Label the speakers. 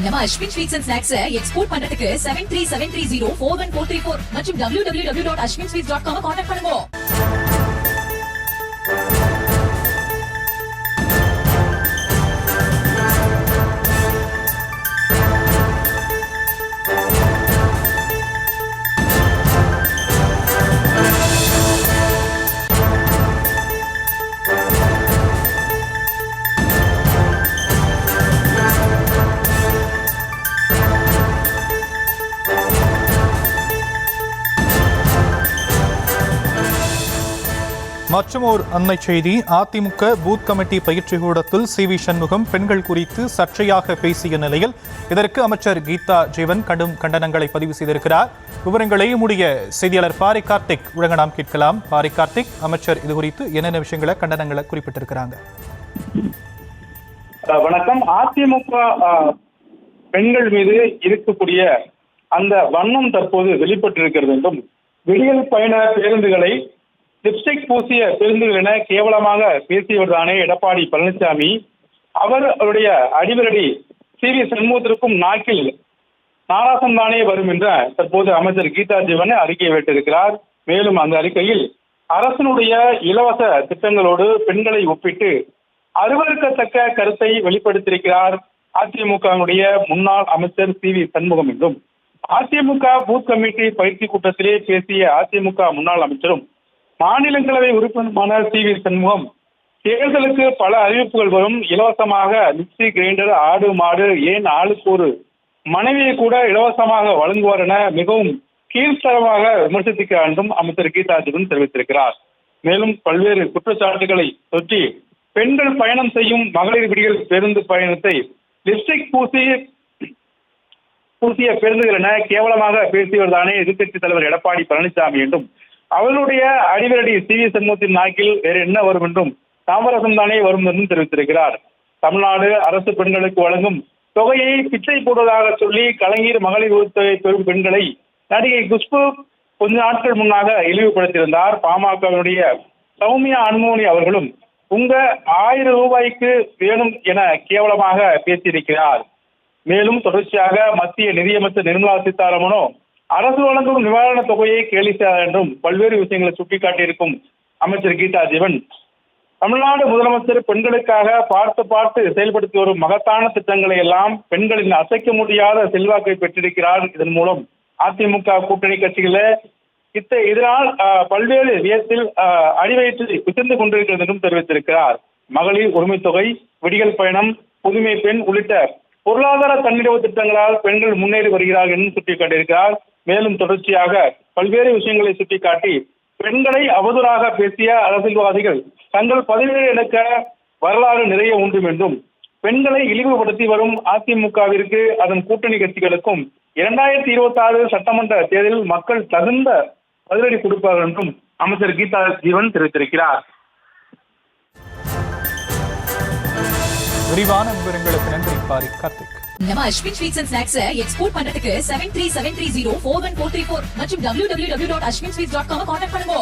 Speaker 1: நம்ம Ashwin sweets and snacks export பண்றதுக்கு 7373041434 மற்றும் www.ashwinsweets.com கான்டாக்ட் பண்ணுங்க.
Speaker 2: மற்றும் ஒரு அண்மை செய்தி. அதிமுக பூத் கமிட்டி பயிற்சி கூடத்தில் சி.வி. சண்முகம் பெண்கள் குறித்து சர்ச்சையாக பேசிய நிலையில் இதற்கு அமைச்சர் கீதா ஜீவன் கடும் கண்டனங்களை பதிவு செய்திருக்கிறார். விவரங்களை நம்முடைய செய்தியாளர் பாரி கார்த்திக் வழங்க நாம் கேட்கலாம். பாரி கார்த்திக், அமைச்சர் இது குறித்து என்னென்ன விஷயங்களை கண்டனங்களை குறிப்பிட்டிருக்கிறாங்க?
Speaker 3: வணக்கம். அதிமுக பெண்கள் மீது இருக்கக்கூடிய அந்த வண்ணம் தற்போது வெளிப்பட்டிருக்கிறது என்றும், விடியல் பயண பேருந்துகளை லிப்ஸ்டிக் பூசிய பேருந்துகள் என கேவலமாக பேசியவர்தானே எடப்பாடி பழனிசாமி, அவருடைய அடிவரடி சி.வி. சண்முகத்திற்கும் நாக்கில் நாராசம் தானே வரும் என்ற தற்போது அமைச்சர் கீதா ஜீவன் அறிக்கை விட்டிருக்கிறார். மேலும் அந்த அறிக்கையில் அரசனுடைய இலவச திட்டங்களோடு பெண்களை ஒப்பிட்டு அருவருக்கத்தக்க கருத்தை வெளிப்படுத்தியிருக்கிறார் அதிமுகவுடைய முன்னாள் அமைச்சர் சி.வி. சண்முகம் என்றும், அதிமுக பூத் கமிட்டி பயிற்சி கூட்டத்திலே பேசிய அதிமுக முன்னாள் அமைச்சரும் மாநிலங்களவை உறுப்பினருமான சி.வி. சண்முகம், தேர்தலுக்கு பல அறிவிப்புகள் வரும், இலவசமாக மிக்சி, கிரைண்டர், ஆடு மாடு, ஏன் ஆளுக்கு ஒரு மனைவியை கூட இலவசமாக வழங்குவார் என மிகவும் கீழ்த்தரமாக விமர்சித்திருக்கிறார் என்றும் அமைச்சர் கீதா ஜீவன் தெரிவித்திருக்கிறார். மேலும் பல்வேறு குற்றச்சாட்டுகளை தொற்றி பெண்கள் பயணம் செய்யும் மகளிர் விடியல் பேருந்து பயணத்தை லிப்ஸ்டிக் பூசிய பேருந்துகள் என கேவலமாக பேசியவர்தானே எதிர்க்கட்சித் தலைவர் எடப்பாடி பழனிசாமி என்றும், அவர்களுடைய அடிவரடி சி.வி. சண்முகத்தின் நாக்கில் வேறு என்ன வரும் என்றும் தாமரசம் தானே வரும் என்றும் தெரிவித்திருக்கிறார். தமிழ்நாடு அரசு பெண்களுக்கு வழங்கும் தொகையை பிச்சை போடுவதாக சொல்லி கலைஞர் மகளிர் உதவித்தொகை பெறும் பெண்களை நடிகை குஷ்பு கொஞ்ச நாட்கள் முன்னாக இழிவுபடுத்தியிருந்தார். பாமகவினுடைய சௌமியா அன்புமணி அவர்களும் உங்க 1000 ரூபாய்க்கு வேணும் என கேவலமாக பேசியிருக்கிறார். மேலும் தொடர்ச்சியாக மத்திய நிதியமைச்சர் நிர்மலா சீதாராமனோ அரசு வழங்கும் நிவாரண தொகையை கேலி செய்தார் என்றும் பல்வேறு விஷயங்களை சுட்டிக்காட்டியிருக்கும் அமைச்சர் கீதா ஜீவன், தமிழ்நாடு முதலமைச்சர் பெண்களுக்காக பார்த்து செயல்படுத்தி வரும் மகத்தான திட்டங்களை எல்லாம் பெண்களின் அசைக்க முடியாத செல்வாக்கை பெற்றிருக்கிறார். இதன் மூலம் அதிமுக கூட்டணி கட்சிகள இதனால் பல்வேறு விதத்தில் அடிவயிற்றில் பிசைந்து கொண்டிருக்கிறது என்றும் தெரிவித்திருக்கிறார். மகளிர் உரிமை தொகை, விடியல் பயணம், புதுமை பெண் உள்ளிட்ட பொருளாதார தன்னிறைவு திட்டங்களால் பெண்கள் முன்னேறி வருகிறார்கள் என்று சுட்டிக்காட்டியிருக்கிறார். மேலும் தொடர்ச்சியாக பல்வேறு விஷயங்களை சுட்டிக்காட்டி பெண்களை அவதூறாக பேசிய அரசியல்வாதிகள் தங்கள் பதவியை இழக்க வரலாறு நிறைய உண்டு என்றும், பெண்களை இழிவுபடுத்தி வரும் அதிமுகவிற்கு அதன் கூட்டணி கட்சிகளுக்கும் 2026 சட்டமன்ற தேர்தலில் மக்கள் தகுந்த பதிலடி கொடுப்பார்கள் என்றும் அமைச்சர் கீதா ஜீவன் தெரிவித்திருக்கிறார்.
Speaker 2: விரிவான விவரங்களுக்கு நன்றி பாரி கார்த்திக்.
Speaker 1: நம்ம Ashwin sweets and snacks export பண்றதுக்கு 7373041434 மற்றும் www.ashwinsweets.com கான்டாக்ட் பண்ணுங்க.